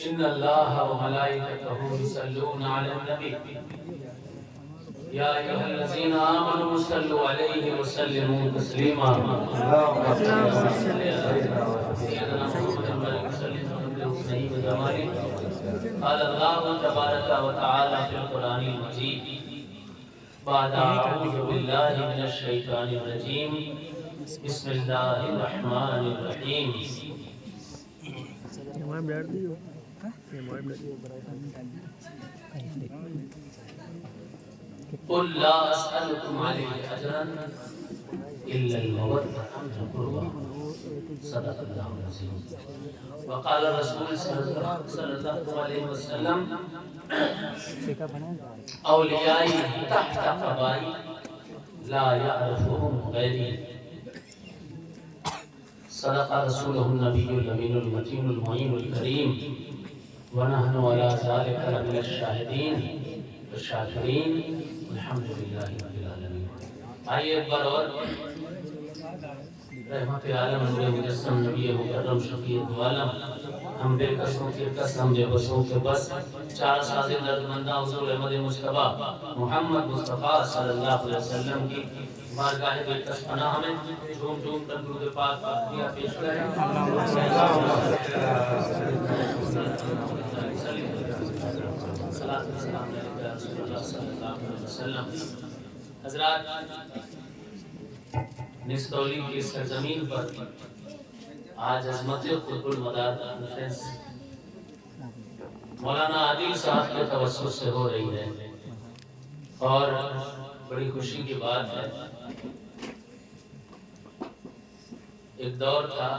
إن الله وملائكته يصلون على النبي يا أيها الذين آمنوا صلوا عليه وسلموا تسليما اللهم صل على سيدنا محمد وسلم وسلم وجماله قال الله تبارك وتعالى في القرآن المجيد بعد أعوذ بالله من الشيطان الرجيم بسم الله الرحمن الرحيم قل لا أسألكم عليه أجرا إلا المودة في القربى صدق الله العظيم وقال الرسول صلى الله عليه وسلم أوليائي تحت قبائي لا يعرفهم غيري صدق رسوله النبي الأمين المتين المعين الكريم ونحن على ذلك لمن الشاهدين والشاكرين الحمد لله رب العالمين. آئیے ایک بار اور رحمت عالم نور مجسم نبی مکرم شفیع عالم ہم بے قسموں کے قسم بے بسوں کے بس چار ساز دردمندہ حضور احمد مصطفیٰ محمد مصطفیٰ صلی اللہ علیہ وسلم کی بارگاہ بے قسم پناہ میں جھوم جھوم کر درود پاک پاکیہ پیش کریں. حضرات نستولی کی سرزمین پر آج عظمت قطب المدار کانفرنس مولانا عادل صاحب کے توسط سے ہو رہی ہے اور بڑی خوشی کی بات ہے. ایک دور تھا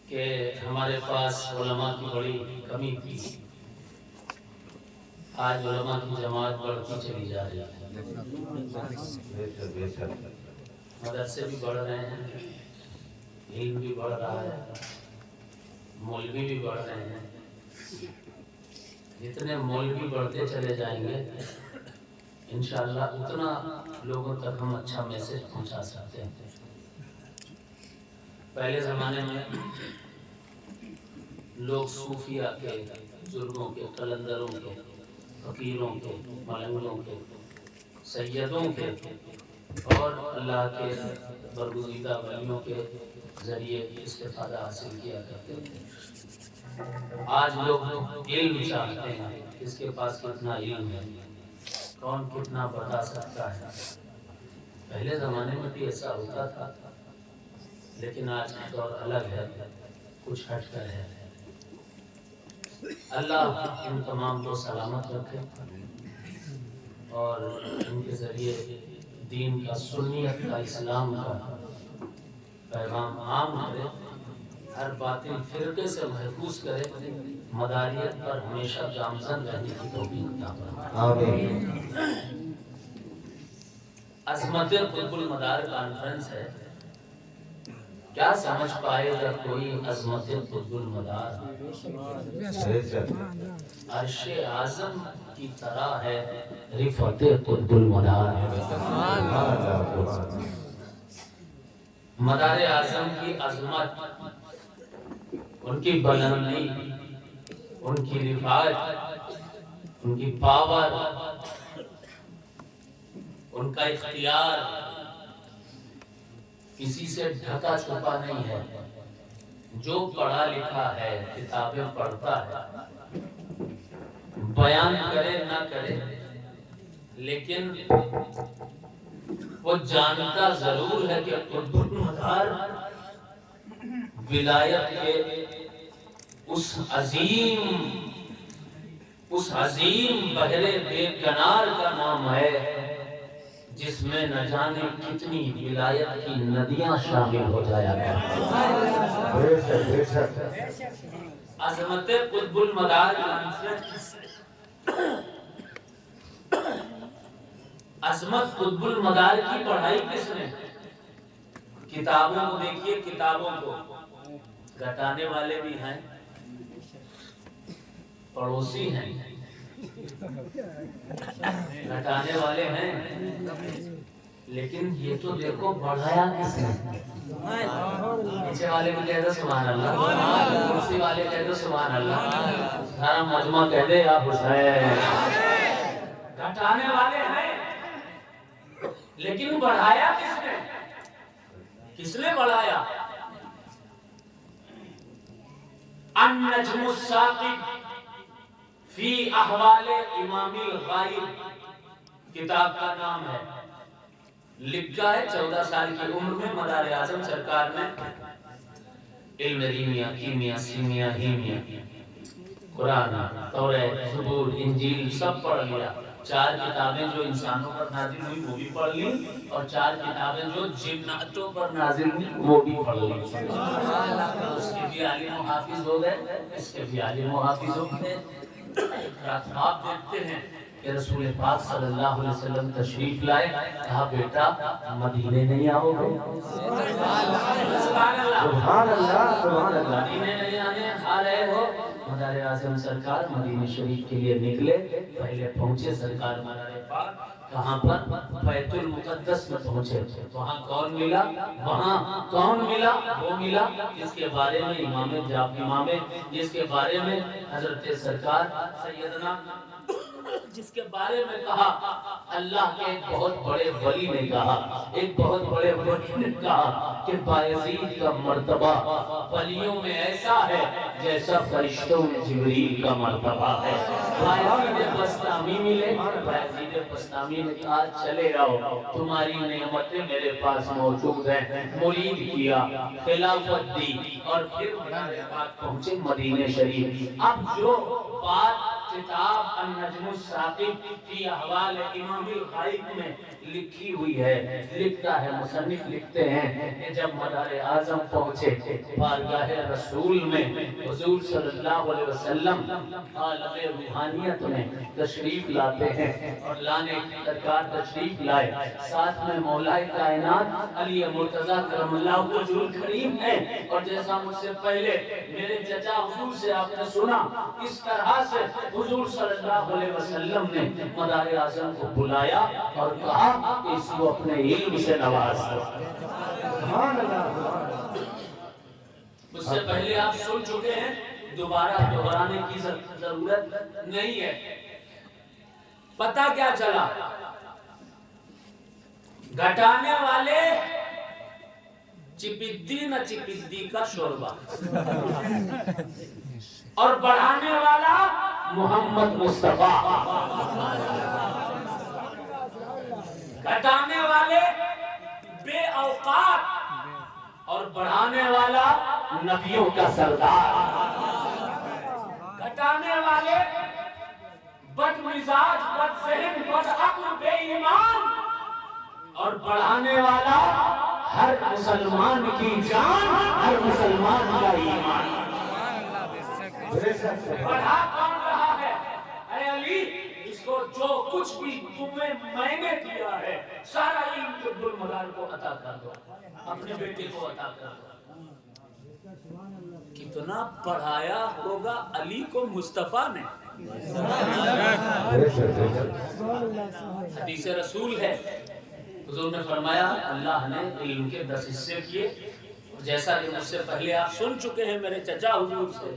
کہ ہمارے پاس علماء کی بڑی کمی تھی. آج علماء کی جماعت بڑھتی چلی جا رہی ہے. مدرسے بھی بڑھ رہے ہیں, علم بھی بڑھ رہا ہے, مولوی بھی بڑھ رہے ہیں. جتنے مولوی بڑھتے چلے جائیں گے انشاءاللہ اتنا لوگوں تک ہم اچھا میسج پہنچا سکتے ہیں. پہلے زمانے میں لوگ صوفیہ کے, بزرگوں کے, قلندروں کے, فقیروں کے, ملنگوں کے, سیدوں کے اور اللہ کے برگزیدہ ولیوں کے ذریعے استفادہ حاصل کیا کرتے تھے. آج لوگ علم چاہتے ہیں, اس کے پاس کتنا علم ہے, کون کتنا بتا سکتا ہے. پہلے زمانے میں بھی ایسا ہوتا تھا لیکن آج کا دور الگ ہے, کچھ ہٹ کر ہے. اللہ ان تمام کو سلامت رکھے اور ان کے ذریعے دین کا, سنیت کا, اسلام کا پیغام عام کرے, ہر باطل فرقے سے محفوظ کرے, مداریت پر ہمیشہ گامزن رہنے کی توفیق عطا فرمائے. عظمت قطب المدار کانفرنس ہے, کیا سمجھ پائے گا کوئی عظمت قطب المدار؟ عرش اعظم کی طرح ہے رفعت قطب المدار. مدار اعظم کی عظمت, ان کی بلندی, ان کی رفعت, ان کی پاور, ان کا اختیار کسی سے ڈھکا چھپا نہیں ہے. جو پڑھا لکھا ہے, کتابیں پڑھتا ہے, بیان کرے نہ کرے لیکن وہ جانتا ضرور ہے کہ قطب المدار ولایت کے اس عظیم بحر بے کنار کا نام ہے جس میں نہ جانے کتنی ولایت کی ندیاں شامل ہو جایا گیا. عظمت قطب المدار عظمت قطب المدار کی پڑھائی کس نے؟ کتابوں کو دیکھیے, کتابوں کو گھٹانے والے بھی ہیں, پڑوسی ہیں, گھٹانے والے ہیں, لیکن یہ تو دیکھو بڑھایا کس نے؟ پیچھے والے کو کہہ دو سبحان اللہ، کرسی والے کہہ دو سبحان اللہ، سارا مجمع کہہ دے یا حسین۔ گھٹانے والے ہیں لیکن بڑھایا کس نے؟ کس نے بڑھایا؟ النجم الثاقب فی احوال امام الغائب کتاب کا نام ہے، لکھا ہے 14 سال کی عمر میں مدار اعظم سرکار نے علم ریمیا، کیمیا، سیمیا، ہیمیا، قرآن، توریت، زبور، انجیل سب پڑھ لیا۔ 4 کتابیں جو انسانوں پر نازل ہوئی وہ بھی پڑھ لی، اور 4 کتابیں جو جناتوں پر نازل ہوئی وہ بھی پڑھ لی۔ اس کے بھی عالم و حافظ ہو گئے، اس کے بھی عالم و حافظ ہو گئے۔ آپ دیکھتے ہیں کہ رسول پاک صلی اللہ علیہ وسلم تشریف لائے، کہا بیٹا مدینے نہیں آؤ گے؟ سبحان اللہ، مدینے نہیں آنے آ رہے ہو؟ مدار اعظم سرکار مدینہ شریف کے لیے نکلے، پہلے پہنچے سرکار مدار پاک کہاں پر؟ بیت المقدس میں پہنچے۔ وہاں کون ملا؟ وہاں کون ملا؟ وہ ملا جس کے بارے میں امام جس کے بارے میں حضرت سرکار سیدنا جس کے بارے میں کہا اللہ کے ایک بہت بڑے ولی نے کہا، ایک بہت بڑے ولی نے کہا کہ بایزید کا مرتبہ ولیوں میں ایسا ہے جیسا فرشتوں میں جبریل کا مرتبہ ہے۔ بایزید بسطامی ملے، بایزید بسطامی نے کہا چلے آؤ، تمہاری نعمتیں میرے پاس موجود ہیں۔ مرید کیا، خلافت دی، اور پھر پہنچے مدینہ شریف۔ اب جو بات کتاب النجم الثاقب فی احوال امام الغائب میں لکھی ہوئی ہے، لکھتا ہے مصنف لکھتے ہیں کہ جب مدار اعظم پہنچے بارگاہ رسول میں، حضور صلی اللہ علیہ وسلم عالم روحانیت میں تشریف لاتے ہیں، اور لانے کی سرکار تشریف لائے، ساتھ میں مولا کائنات علی مرتضیٰ کرم اللہ وجہ الکریم ہے۔ اور جیسا مجھ سے پہلے میرے چچا حضور سے آپ نے سنا، اس طرح سے حضور صلی اللہ علیہ وسلم نے مدار اعظم کو بلایا اور کہا کہ اس کو اپنے علم سے نواز دو۔ اس سے پہلے آپ سن چکے ہیں، دوبارہ دہرانے کی ضرورت نہیں ہے۔ پتہ کیا چلا؟ گھٹانے والے چپدی نہ چپدی کا شوربہ، اور بڑھانے والا محمد مصطفیٰ۔ گھٹانے والے بے اوقات، اور بڑھانے والا نبیوں کا سردار۔ گھٹانے والے بد مزاج، بد ذہن، بد عقل، بے ایمان، اور بڑھانے والا ہر مسلمان کی جان، ہر مسلمان کا ایمان۔ بڑھا کون رہا ہے؟ اے علی، اس کو جو کچھ بھی تمہیں میں نے دیا ہے سارا علم عبد المدار کو عطا کر دو، اپنے بیٹے کو عطا کر دو۔ کتنا پڑھایا ہوگا علی کو مصطفیٰ نے۔ حدیث رسول ہے، حضور نے فرمایا اللہ نے علم کے 10 حصے کیے، اور جیسا کہ مجھ سے پہلے آپ سن چکے ہیں میرے چچا حضور سے،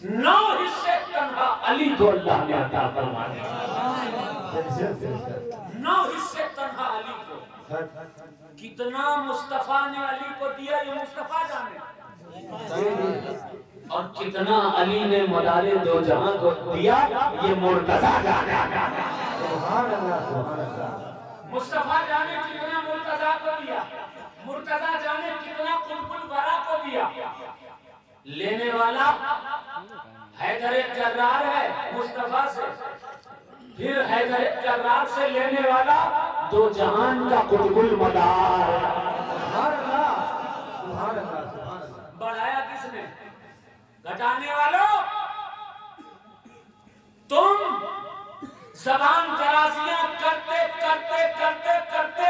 9 حصے تنہا علی کو اللہ نے عطا فرمایا۔ 9 حصے تنہا علی کو۔ کتنا مصطفیٰ نے علی کو دیا یہ مصطفیٰ جانے، اور کتنا علی نے مدار دو جہاں کو دیا یہ مرتضیٰ جانے۔ مصطفیٰ جانے کتنا مرتضیٰ کو دیا، مرتضیٰ جانے کتنا قطب الورا کو دیا۔ لینے والا حیدر جرار ہے مصطفیٰ سے، پھر حیدر جرار سے لینے والا دو جہان کا قطب المدار۔ بڑھایا کس نے؟ گھٹانے والوں، تم زبان درازیاں کرتے کرتے کرتے کرتے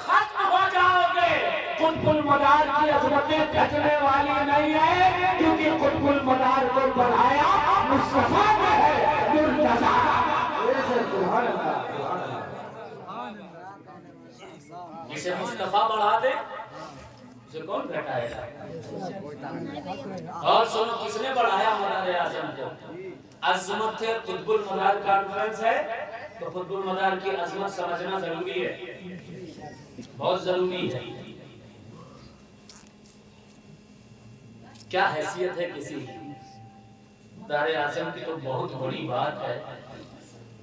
ختم ہو جاؤ گے۔ قطب المدار کی عظمتیں گھٹنے والی نہیں ہے، کیونکہ قطب المدار کو بڑھایا مصطفیٰ نے ہے، مرتضیٰ۔ جسے مصطفیٰ بڑھا دے اسے کون گھٹائے گا؟ اور سنو کس نے بڑھایا مدار اعظم کو؟ عظمت قطب المدار کانفرنس ہے تو قطب المدار کی عظمت سمجھنا ضروری ہے، بہت ضروری ہے۔ کیا حیثیت ہے کسی مدار اعظم کی تو بہت بڑی بات ہے۔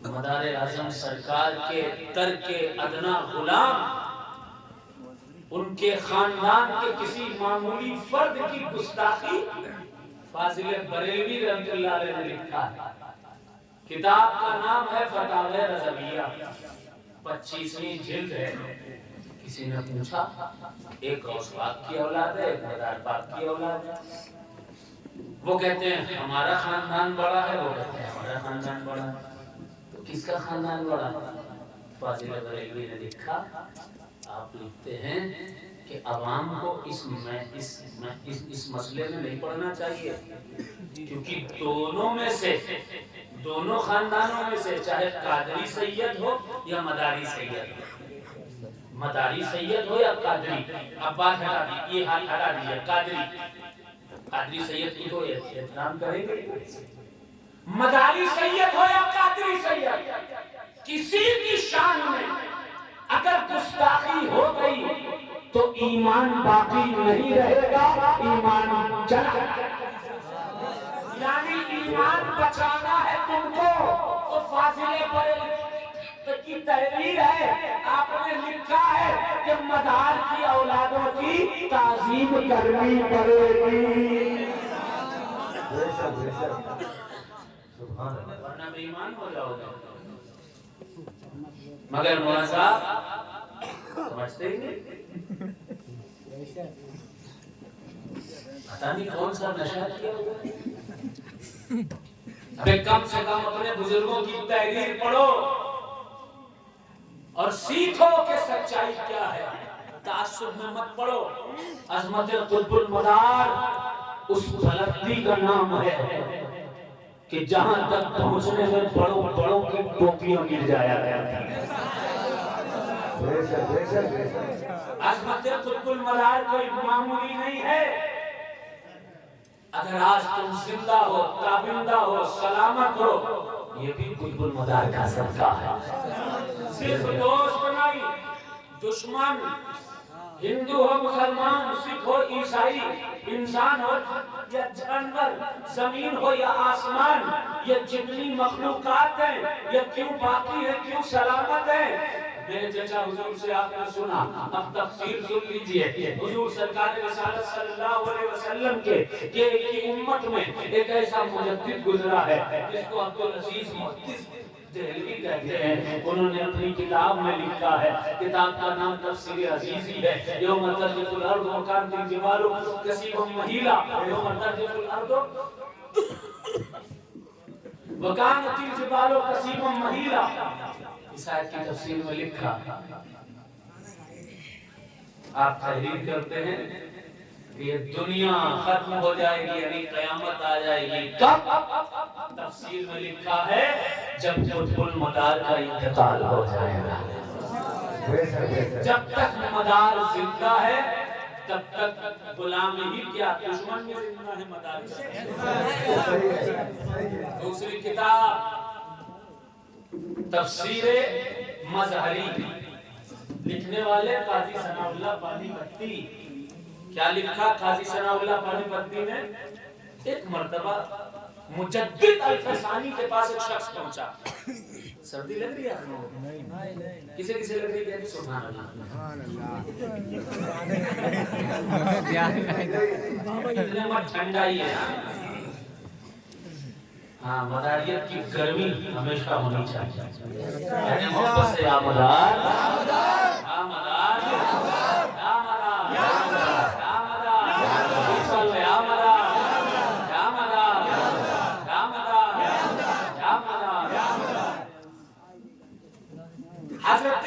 مدار اعظم سرکار کے ترک ادنا غلام، ان کے خاندان کے کسی معمولی فرد کی گستاخی فاضل بریلوی رحمۃ اللہ علیہ نے لکھا ہے۔ کتاب کا نام ہے فتاوی رضویہ، 25ویں جلد ہے۔ کسی نے پوچھا ایک غوث پاک کی اولاد ہے، ایک مدار پاک کی اولاد ہے، وہ کہتے ہیں ہمارا خاندان بڑا ہے، وہ کہتے ہیں ہمارا خاندان بڑا ہے، تو کس کا خاندان بڑا ہے؟ فاضل بریلوی نے لکھا، آپ لکھتے ہیں کہ عوام کو اس مسئلے میں نہیں پڑھنا چاہیے، کیونکہ دونوں میں سے، دونوں خاندانوں میں سے، چاہے قادری سید ہو یا مداری سید ہو، مداری سید ہو یا قادری، اب بات ہٹا دی، یہ حال ہٹا دیجیے، قادری سید کی تو احترام کریں گے، مداری سید ہو یا قادری سید، کسی کی شان میں اگر گستاخی ہو گئی تو ایمان باقی نہیں رہے گا، ایمان چلا جائے گا۔ یعنی ایمان بچانا ہے تم کو تو فاضل بریلوی کی تحریر ہے، آپ نے لکھا ہے کہ مدار کی اولادوں کی تعظیم کرنی پڑے گی، ورنہ بے ایمان ہو جاؤ گے۔ مگر مولانا صاحب سمجھتے ہی نہیں، پتہ نہیں کون سا نشہ کیا ہوا ہے۔ ابھی کم سے کم اپنے بزرگوں کی تحریر پڑھو اور سیکھو کہ سچائی کیا ہے، تعصب میں مت پڑھو۔ عظمت قطب المدار اس بلندی کا نام ہے کہ جہاں تک پہنچنے میں بڑوں بڑوں کی ٹوپیاں گر جایا گیا۔ عظمت قطب المدار کوئی معمولی نہیں ہے۔ اگر آج تم زندہ ہو، تابندہ ہو، سلامت ہو، یہ بھی قطب المدار کا صدقہ ہے۔ صرف دوست نہیں، دشمن، ہندو ہو، مسلمان، سکھ ہو، عیسائی، انسان ہو یا جانور، زمین ہو یا آسمان، یہ جتنی مخلوقات ہیں یہ کیوں باقی ہیں، کیوں سلامت ہیں؟ میرے چچا حضور سے آپ نے سنا، اب تفسیر سن لیجئے۔ حضور سرکار رسالت صلی اللہ علیہ وسلم کے کی امت میں ایک ایسا مجدد گزرا ہے جس کو عبدالعزیز محدث دہلوی کہتے ہیں۔ انہوں نے اپنی کتاب میں لکھا ہے، کتاب کا نام تفسیر عزیزی ہے۔ یوم ترجف الارض وکانت الجبال کثیبا مہیلا، یوم ترجف الارض وکانت الجبال کثیبا مہیلا۔ اس آیت کی تفسیر میں لکھا، آپ تحریر کرتے ہیں کہ یہ دنیا ختم ہو جائے گی، یعنی قیامت آ جائے گی کب؟ تفسیر میں لکھا ہے جب قطب المدار کا انتقال ہو جائے گا۔ جب تک مدار زندہ ہے تب تک غلام ہی کیا، دشمن میں زندہ ہے مدار کا۔ دوسری کتاب تفسیر مظہری، لکھنے والے قاضی ثناء اللہ پانی پتی۔ کیا لکھا قاضی ثناء اللہ پانی پتی نے؟ ایک مرتبہ مجدد الفسانی کے پاس ایک شخص پہنچا۔ سردی لگ رہی ہے آپ لوگوں؟ کسے کسے لگ رہی ہے؟ سبحان اللہ، ٹھنڈا ہی ہے۔ ہاں، مداریت کی گرمی ہمیشہ ہونی چاہیے، یعنی محبت سے یا مدار، یا مدار، یا مدار، یا مدار، یا مدار، یا مدار، یا مدار، یا مدار، یا مدار۔ حضرت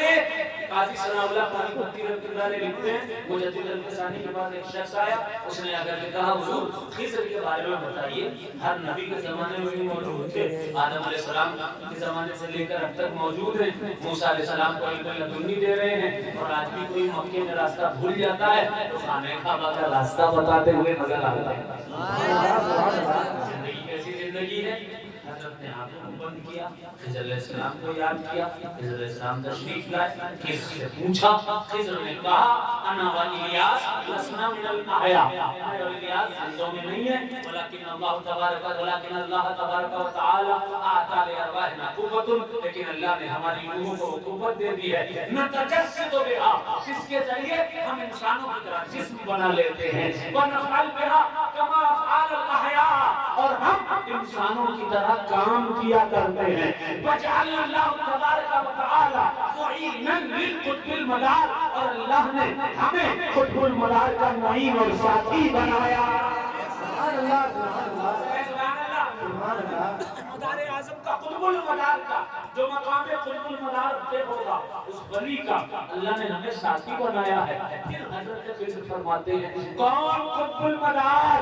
قاضی ثناء اللہ پانی پتی رحمۃ اللہ علیہ لکھتے ہیں مجدد الفسانی کے پاس ایک شخص آیا، اس نے اگر کے کہا حضور خضر کے بارے میں بتائیے، ہر نبی کے زمانے میں بھی موجود تھے، آدم علیہ السلام کے زمانے سے لے کر اب تک موجود ہیں، موسیٰ علیہ السلام کو علم لدنی دے رہے ہیں، اور آج بھی کوئی مکے میں راستہ بھول جاتا ہے تو خانہ کعبہ کا راستہ بتاتے ہوئے نظر آتا ہے۔ زندگی کیسی زندگی ہے؟ حضرت نے آنکھوں کو بند کیا، خضر علیہ السلام کو یاد کیا، خضر علیہ السلام تشریف لائے، خضر سے پوچھا، خضر نے کہا انا و الیاس لسنا من الاحیاء، میں اور الیاس زندوں میں نہیں ہے، ولیکن اللہ تبارک و تعالی اعطا لارواحنا قوت، لیکن اللہ نے ہماری روحوں کو قوت دے دی ہے، نتجسد بہا، جس کے ذریعے ہم انسانوں کی طرح جسم بنا لیتے ہیں، ونفعل بہا کما افعال الاحیاء، اور ہم انسانوں کی طرح کام کیا کرتے ہیں، وجعل اللہ تبارک و تعالی معینا للقطب المدار، اور اللہ نے ہمیں قطب المدار کا معین اور ساتھی بنایا۔ سبحان اللہ، سبحان اللہ، مدار اعظم کا قطب المدار کا جو مقام قطب المدار پہ ہوگا اس ولی کا اللہ نے ہمیں ساتھی بنایا ہے۔ پھر حضرت خضر فرماتے ہیں کون قطب المدار؟